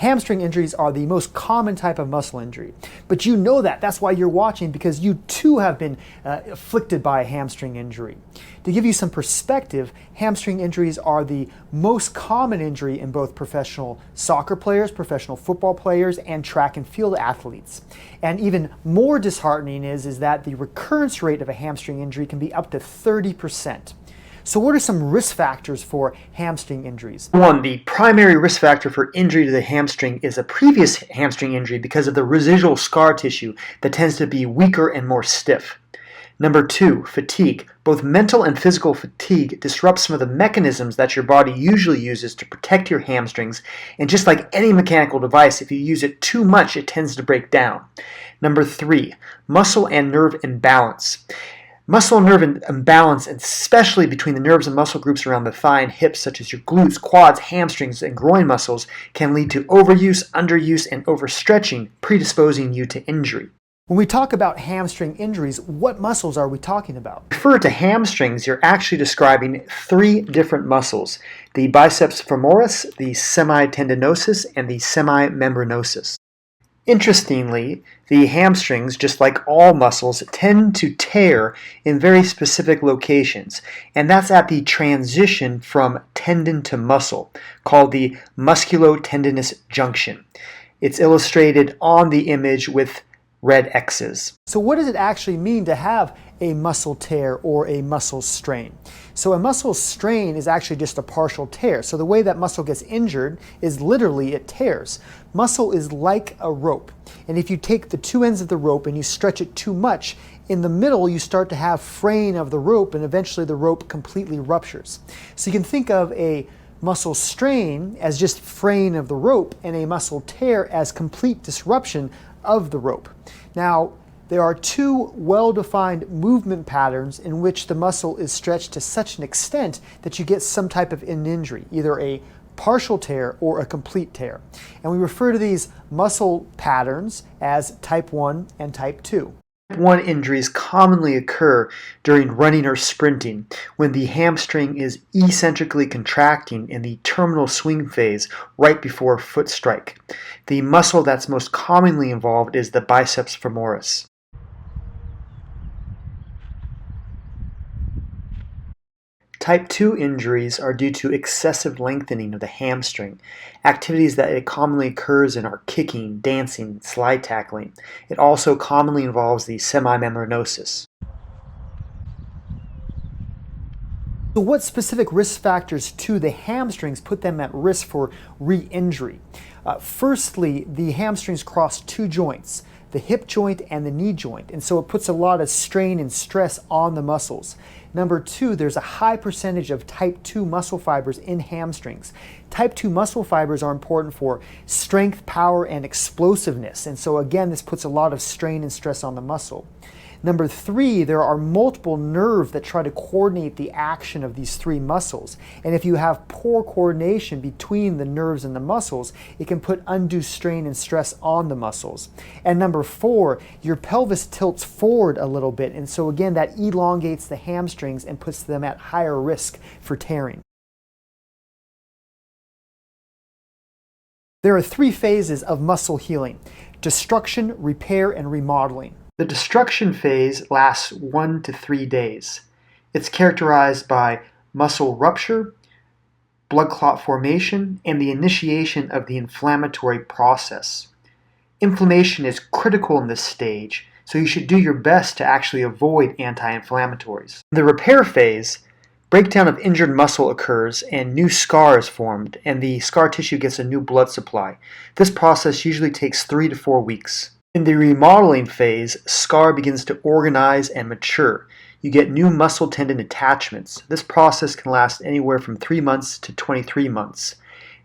Hamstring injuries are the most common type of muscle injury, but you know that. That's why you're watching, because you too have been afflicted by a hamstring injury. To give you some perspective, hamstring injuries are the most common injury in both professional soccer players, professional football players, and track and field athletes. And even more disheartening is that the recurrence rate of a hamstring injury can be up to 30%. So what are some risk factors for hamstring injuries? One, the primary risk factor for injury to the hamstring is a previous hamstring injury because of the residual scar tissue that tends to be weaker and more stiff. Number two, fatigue. Both mental and physical fatigue disrupts some of the mechanisms that your body usually uses to protect your hamstrings, and just like any mechanical device, if you use it too much, it tends to break down. Number three, muscle and nerve imbalance. Muscle and nerve imbalance, especially between the nerves and muscle groups around the thigh and hips, such as your glutes, quads, hamstrings, and groin muscles, can lead to overuse, underuse, and overstretching, predisposing you to injury. When we talk about hamstring injuries, what muscles are we talking about? Refer to hamstrings, you're actually describing three different muscles: the biceps femoris, the semitendinosus, and the semimembranosus. Interestingly, the hamstrings, just like all muscles, tend to tear in very specific locations, and that's at the transition from tendon to muscle, called the musculotendinous junction. It's illustrated on the image with red X's. So what does it actually mean to have a muscle tear or a muscle strain? So a muscle strain is actually just a partial tear. So the way that muscle gets injured is literally it tears. Muscle is like a rope. And if you take the two ends of the rope and you stretch it too much, in the middle you start to have fraying of the rope, and eventually the rope completely ruptures. So you can think of a muscle strain as just fraying of the rope, and a muscle tear as complete disruption of the rope. Now, there are two well-defined movement patterns in which the muscle is stretched to such an extent that you get some type of an injury, either a partial tear or a complete tear. And we refer to these muscle patterns as type 1 and type 2. Type 1 injuries commonly occur during running or sprinting when the hamstring is eccentrically contracting in the terminal swing phase right before foot strike. The muscle that's most commonly involved is the biceps femoris. Type 2 injuries are due to excessive lengthening of the hamstring. Activities that it commonly occurs in are kicking, dancing, slide tackling. It also commonly involves the semimembranosus. So what specific risk factors to the hamstrings put them at risk for re-injury? Firstly, the hamstrings cross two joints, the hip joint and the knee joint, and so it puts a lot of strain and stress on the muscles. Number two, there's a high percentage of type 2 muscle fibers in hamstrings. Type 2 muscle fibers are important for strength, power, and explosiveness, and so again, this puts a lot of strain and stress on the muscle. Number three, there are multiple nerves that try to coordinate the action of these three muscles. And if you have poor coordination between the nerves and the muscles, it can put undue strain and stress on the muscles. And number four, your pelvis tilts forward a little bit. And so again, that elongates the hamstrings and puts them at higher risk for tearing. There are three phases of muscle healing: destruction, repair, and remodeling. The destruction phase lasts 1 to 3 days. It's characterized by muscle rupture, blood clot formation, and the initiation of the inflammatory process. Inflammation is critical in this stage, so you should do your best to actually avoid anti-inflammatories. In the repair phase, breakdown of injured muscle occurs and new scar is formed, and the scar tissue gets a new blood supply. This process usually takes 3 to 4 weeks. In the remodeling phase, scar begins to organize and mature. You get new muscle tendon attachments. This process can last anywhere from 3 months to 23 months.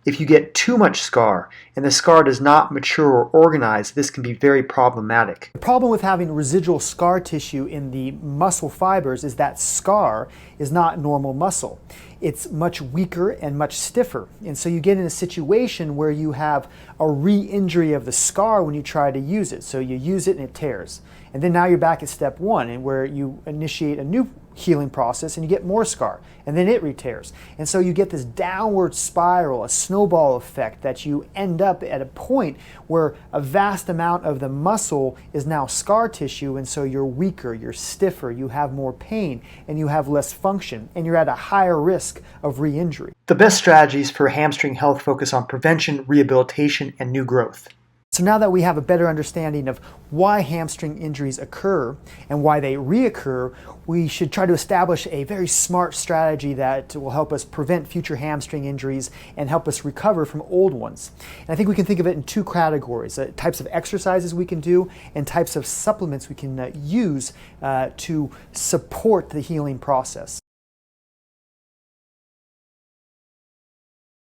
If you get too much scar and the scar does not mature or organize, this can be very problematic. The problem with having residual scar tissue in the muscle fibers is that scar is not normal muscle. It's much weaker and much stiffer. And so you get in a situation where you have a re-injury of the scar when you try to use it. So you use it and it tears. And then now you're back at step one, and where you initiate a new healing process and you get more scar, and then it re-tears. And so you get this downward spiral, a snowball effect, that you end up at a point where a vast amount of the muscle is now scar tissue, and so you're weaker, you're stiffer, you have more pain, and you have less function, and you're at a higher risk of re-injury. The best strategies for hamstring health focus on prevention, rehabilitation, and new growth. So now that we have a better understanding of why hamstring injuries occur and why they reoccur, we should try to establish a very smart strategy that will help us prevent future hamstring injuries and help us recover from old ones. And I think we can think of it in two categories: types of exercises we can do and types of supplements we can use to support the healing process.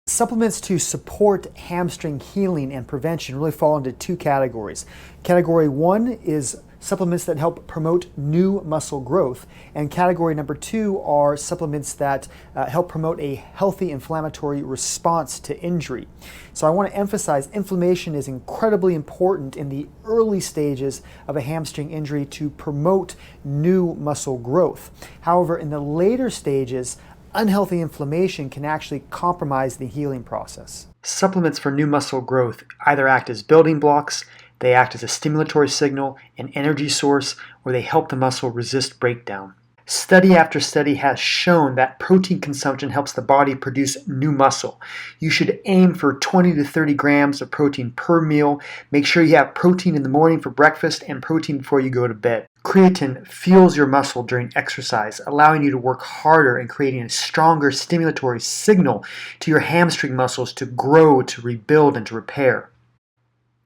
Supplements to support hamstring healing and prevention really fall into two categories. Category one is supplements that help promote new muscle growth, and category number two are supplements that help promote a healthy inflammatory response to injury. So I want to emphasize inflammation is incredibly important in the early stages of a hamstring injury to promote new muscle growth. However, in the later stages, unhealthy inflammation can actually compromise the healing process. Supplements for new muscle growth either act as building blocks, they act as a stimulatory signal, an energy source, or they help the muscle resist breakdown. Study after study has shown that protein consumption helps the body produce new muscle. You should aim for 20 to 30 grams of protein per meal. Make sure you have protein in the morning for breakfast and protein before you go to bed. Creatine fuels your muscle during exercise, allowing you to work harder and creating a stronger stimulatory signal to your hamstring muscles to grow, to rebuild, and to repair.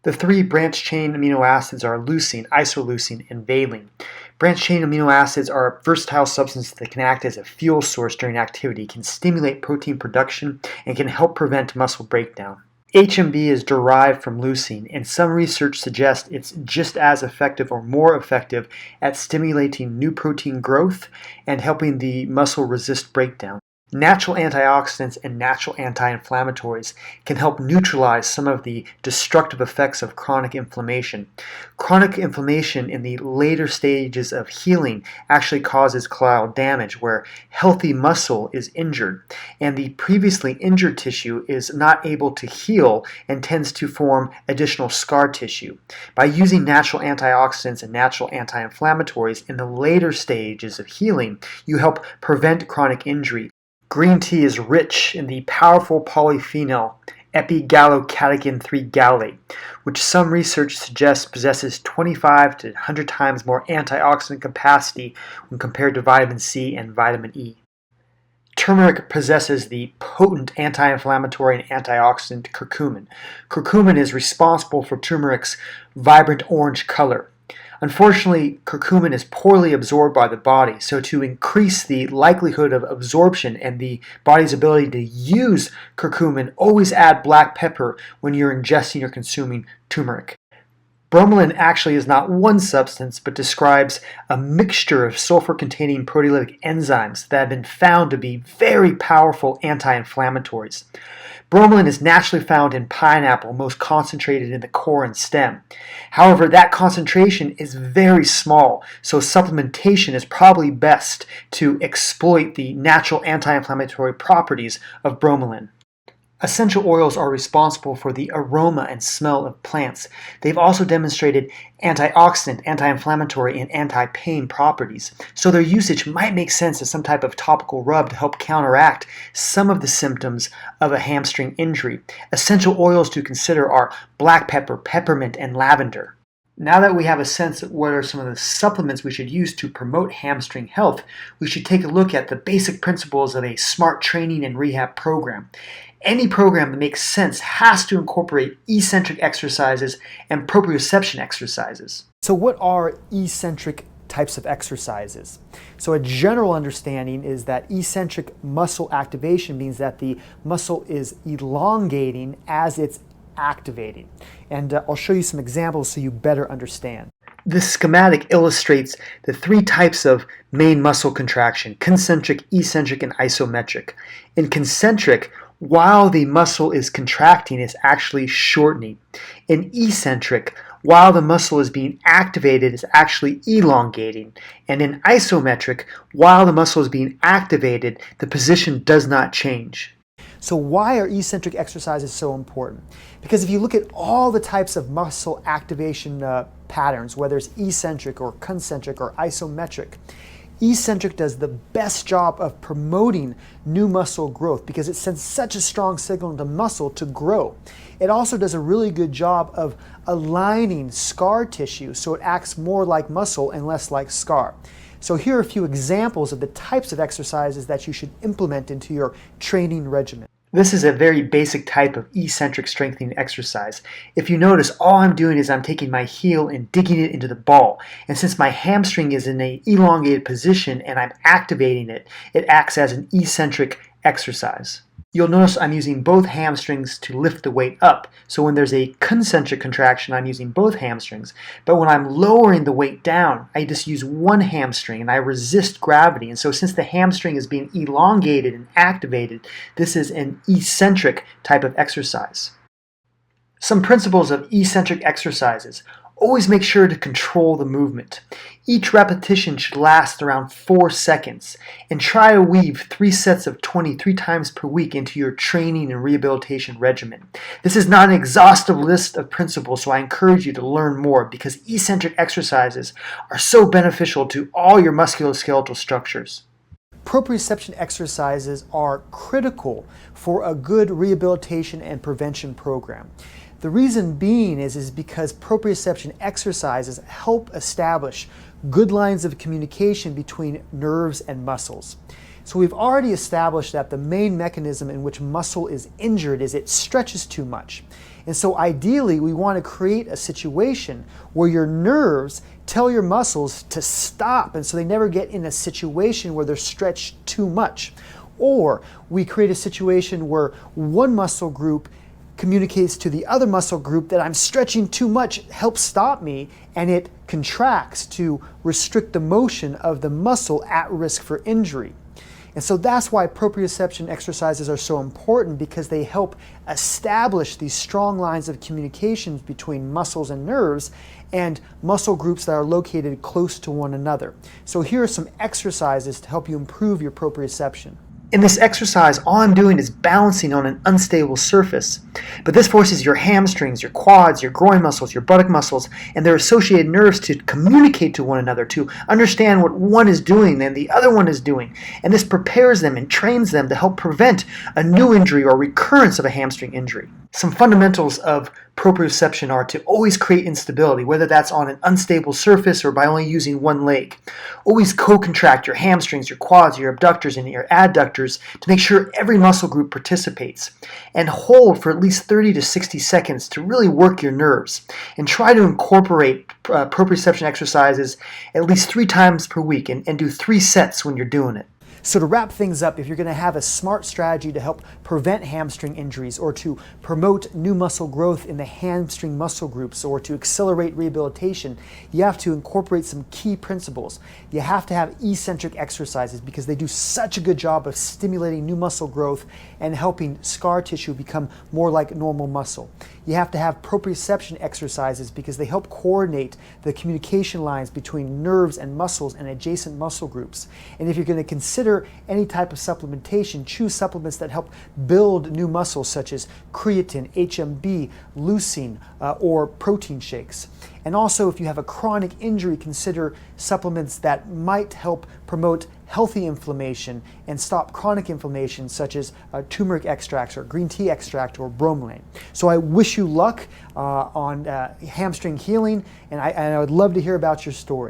The three branched-chain amino acids are leucine, isoleucine, and valine. Branched-chain amino acids are a versatile substance that can act as a fuel source during activity, can stimulate protein production, and can help prevent muscle breakdown. HMB is derived from leucine, and some research suggests it's just as effective or more effective at stimulating new protein growth and helping the muscle resist breakdown. Natural antioxidants and natural anti-inflammatories can help neutralize some of the destructive effects of chronic inflammation. Chronic inflammation in the later stages of healing actually causes collateral damage, where healthy muscle is injured, and the previously injured tissue is not able to heal and tends to form additional scar tissue. By using natural antioxidants and natural anti-inflammatories in the later stages of healing, you help prevent chronic injury. Green tea is rich in the powerful polyphenol epigallocatechin 3 gallate, which some research suggests possesses 25 to 100 times more antioxidant capacity when compared to vitamin C and vitamin E. Turmeric possesses the potent anti-inflammatory and antioxidant curcumin. Curcumin is responsible for turmeric's vibrant orange color. Unfortunately, curcumin is poorly absorbed by the body, so to increase the likelihood of absorption and the body's ability to use curcumin, always add black pepper when you're ingesting or consuming turmeric. Bromelain actually is not one substance, but describes a mixture of sulfur-containing proteolytic enzymes that have been found to be very powerful anti-inflammatories. Bromelain is naturally found in pineapple, most concentrated in the core and stem. However, that concentration is very small, so supplementation is probably best to exploit the natural anti-inflammatory properties of bromelain. Essential oils are responsible for the aroma and smell of plants. They've also demonstrated antioxidant, anti-inflammatory, and anti-pain properties, so their usage might make sense as some type of topical rub to help counteract some of the symptoms of a hamstring injury. Essential oils to consider are black pepper, peppermint, and lavender. Now that we have a sense of what are some of the supplements we should use to promote hamstring health, we should take a look at the basic principles of a smart training and rehab program. Any program that makes sense has to incorporate eccentric exercises and proprioception exercises. So what are eccentric types of exercises? So a general understanding is that eccentric muscle activation means that the muscle is elongating as it's activating. And I'll show you some examples so you better understand. This schematic illustrates the three types of main muscle contraction: concentric, eccentric, and isometric. In concentric, while the muscle is contracting, it's actually shortening. In eccentric, while the muscle is being activated, it's actually elongating. And in isometric, while the muscle is being activated, the position does not change. So why are eccentric exercises so important? Because if you look at all the types of muscle activation patterns, whether it's eccentric or concentric or isometric, eccentric does the best job of promoting new muscle growth because it sends such a strong signal to muscle to grow. It also does a really good job of aligning scar tissue so it acts more like muscle and less like scar. So here are a few examples of the types of exercises that you should implement into your training regimen. This is a very basic type of eccentric strengthening exercise. If you notice, all I'm doing is I'm taking my heel and digging it into the ball. And since my hamstring is in an elongated position and I'm activating it, it acts as an eccentric exercise. You'll notice I'm using both hamstrings to lift the weight up. So when there's a concentric contraction, I'm using both hamstrings. But when I'm lowering the weight down, I just use one hamstring and I resist gravity. And so since the hamstring is being elongated and activated, this is an eccentric type of exercise. Some principles of eccentric exercises. Always make sure to control the movement. Each repetition should last around 4 seconds, and try to weave 3 sets of 20 3 times per week into your training and rehabilitation regimen. This is not an exhaustive list of principles, so I encourage you to learn more because eccentric exercises are so beneficial to all your musculoskeletal structures. Proprioception exercises are critical for a good rehabilitation and prevention program. The reason being is because proprioception exercises help establish good lines of communication between nerves and muscles. So we've already established that the main mechanism in which muscle is injured is it stretches too much. And so ideally we want to create a situation where your nerves tell your muscles to stop, and so they never get in a situation where they're stretched too much. Or we create a situation where one muscle group communicates to the other muscle group that I'm stretching too much, help stop me, and it contracts to restrict the motion of the muscle at risk for injury. And so that's why proprioception exercises are so important, because they help establish these strong lines of communications between muscles and nerves and muscle groups that are located close to one another. So here are some exercises to help you improve your proprioception. In this exercise, all I'm doing is balancing on an unstable surface. But this forces your hamstrings, your quads, your groin muscles, your buttock muscles, and their associated nerves to communicate to one another, to understand what one is doing and the other one is doing. And this prepares them and trains them to help prevent a new injury or recurrence of a hamstring injury. Some fundamentals of proprioception are to always create instability, whether that's on an unstable surface or by only using one leg. Always co-contract your hamstrings, your quads, your abductors, and your adductors to make sure every muscle group participates. And hold for at least 30 to 60 seconds to really work your nerves. And try to incorporate proprioception exercises at least 3 times per week and do 3 sets when you're doing it. So to wrap things up, if you're going to have a smart strategy to help prevent hamstring injuries or to promote new muscle growth in the hamstring muscle groups or to accelerate rehabilitation, you have to incorporate some key principles. You have to have eccentric exercises because they do such a good job of stimulating new muscle growth and helping scar tissue become more like normal muscle. You have to have proprioception exercises because they help coordinate the communication lines between nerves and muscles and adjacent muscle groups. And if you're going to consider any type of supplementation, choose supplements that help build new muscles such as creatine, HMB, leucine, or protein shakes. And also, if you have a chronic injury, consider supplements that might help promote healthy inflammation and stop chronic inflammation, such as turmeric extracts or green tea extract or bromelain. So I wish you luck on hamstring healing, and I would love to hear about your story.